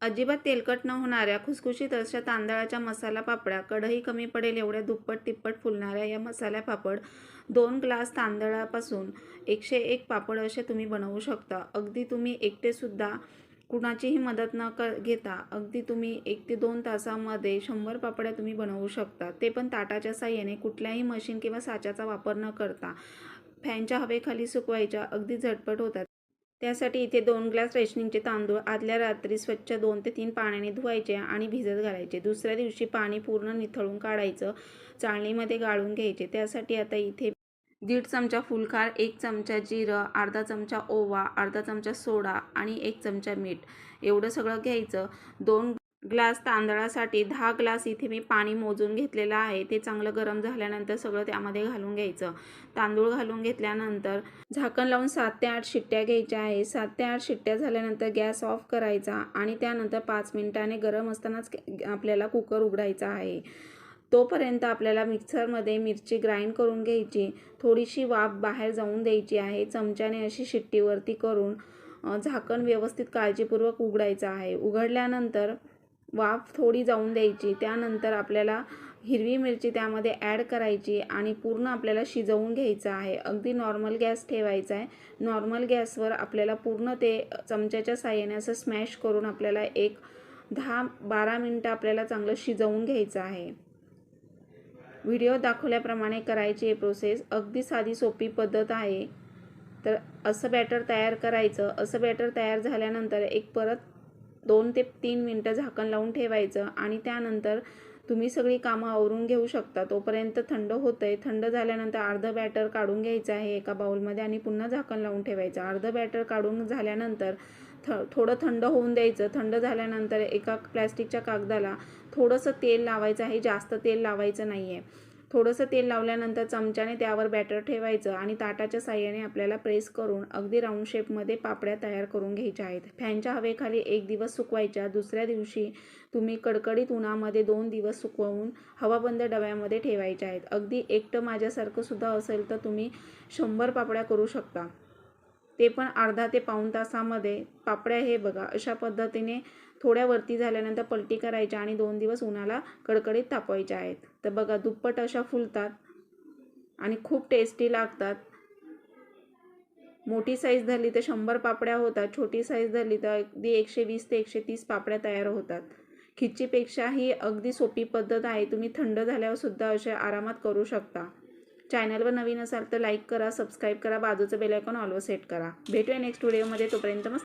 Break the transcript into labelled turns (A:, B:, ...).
A: अजिबात तेलकट न होणाऱ्या खुसखुशीत अशा तांदळाच्या मसाला पापड्या, कढई कमी पडेल एवढ्या दुप्पट तिप्पट फुलणाऱ्या या मसाला पापड 2 ग्लास तांदळापासून 101 पापड असे तुम्ही बनवू शकता. अगदी तुम्ही एकटेसुद्धा कुणाचीही मदत न घेता अगदी तुम्ही 1 ते 2 तासामध्ये 100 पापड्या तुम्ही बनवू शकता. ते पण ताटाच्या साहाय्याने, कुठल्याही मशीन किंवा साच्याचा वापर न करता. फॅनच्या हवेखाली सुकवायच्या, अगदी झटपट होतात. त्यासाठी इथे 2 ग्लास रेशनिंगचे तांदूळ आदल्या रात्री स्वच्छ 2 ते 3 पाण्याने धुवायचे आणि भिजत घालायचे. दुसऱ्या दिवशी पाणी पूर्ण निथळून काढायचं, चाळणीमध्ये गाळून घ्यायचे. त्यासाठी आता इथे 1.5 चमचा फुलखार, 1 चमचा जिरं, अर्धा चमचा ओवा, अर्धा चमचा सोडा आणि 1 चमचा मीठ एवढं सगळं घ्यायचं. 2 ग्लास तांदळासाठी 10 ग्लास इथे मी पाणी मोजून घेतलेलं आहे. ते चांगलं गरम झाल्यानंतर सगळं त्यामध्ये घालून घ्यायचं. तांदूळ घालून घेतल्यानंतर झाकण लावून 7 ते 8 शिट्ट्या घ्यायच्या आहे. 7 ते 8 शिट्ट्या झाल्यानंतर गॅस ऑफ करायचा आणि त्यानंतर 5 मिनिटांनी गरम असतानाच आपल्याला कुकर उघडायचा आहे. तोपर्यंत आपल्याला मिक्सरमध्ये मिरची ग्राइंड करून घ्यायची. थोडीशी वाफ बाहेर जाऊन द्यायची आहे. चमच्याने अशी शिट्टीवरती करून झाकण व्यवस्थित काळजीपूर्वक उघडायचं आहे. उघडल्यानंतर वाफ थोडी जाऊन द्यायची. त्यानंतर आपल्याला हिरवी मिरची त्यामध्ये ॲड करायची आणि पूर्ण आपल्याला शिजवून घ्यायचं आहे. अगदी नॉर्मल गॅस ठेवायचा आहे. नॉर्मल गॅसवर आपल्याला पूर्ण ते चमच्याच्या साहाय्याने असं स्मॅश करून आपल्याला एक 10-12 मिनटं आपल्याला चांगलं शिजवून घ्यायचं आहे. व्हिडिओ दाखवल्याप्रमाणे करायची आहे प्रोसेस. अगदी साधी सोपी पद्धत आहे. तर असं बॅटर तयार करायचं. असं बॅटर तयार झाल्यानंतर एक परत 2 ते 3 मिनटं झाकण लावून ठेवायचं आणि त्यानंतर तुम्ही सगळी कामं आवरून घेऊ शकता. तोपर्यंत थंड होतंय. थंड झाल्यानंतर अर्धं बॅटर काढून घ्यायचं आहे एका बाउलमध्ये आणि पुन्हा झाकण लावून ठेवायचं. अर्धं बॅटर काढून झाल्यानंतर थोडं थंड होऊन द्यायचं. थंड झाल्यानंतर एका प्लॅस्टिकच्या कागदाला थोडंसं तेल लावायचं आहे. जास्त तेल लावायचं नाही आहे. थोडंसं तेल लावल्यानंतर चमच्याने त्यावर बॅटर ठेवायचं आणि ताटाच्या साहाय्याने आपल्याला प्रेस करून अगदी राऊंड शेपमध्ये पापड्या तयार करून घ्यायच्या आहेत. फॅनच्या हवेखाली 1 दिवस सुकवायच्या. दुसऱ्या दिवशी तुम्ही कडकडीत उन्हामध्ये 2 दिवस सुकवून हवाबंद डब्यामध्ये ठेवायच्या आहेत. अगदी एकटं माझ्यासारखं सुद्धा असेल तर तुम्ही 100 पापड्या करू शकता. ते पण अर्धा ते पाऊण तासामध्ये. पापड्या हे बघा अशा पद्धतीने थोड्या वरती झाल्यानंतर पलटी करायच्या आणि 2 दिवस उन्हाला कडकडीत तापवायच्या आहेत. तर बघा दुप्पट अशा फुलतात आणि खूप टेस्टी लागतात. मोठी साईज धरली तर 100 पापड्या होतात. छोटी साईज धरली तर अगदी 120 ते 130 पापड्या तयार होतात. खिच्चीपेक्षा ही अगदी सोपी पद्धत आहे. तुम्ही थंड झाल्यावर सुद्धा अशा आरामात करू शकता. चॅनलवर नवीन असाल तर लाईक करा, सबस्क्राईब करा, बाजूचं बेल आयकॉन ऑलवर सेट करा. भेटूया नेक्स्ट व्हिडिओमध्ये. तोपर्यंत मस्त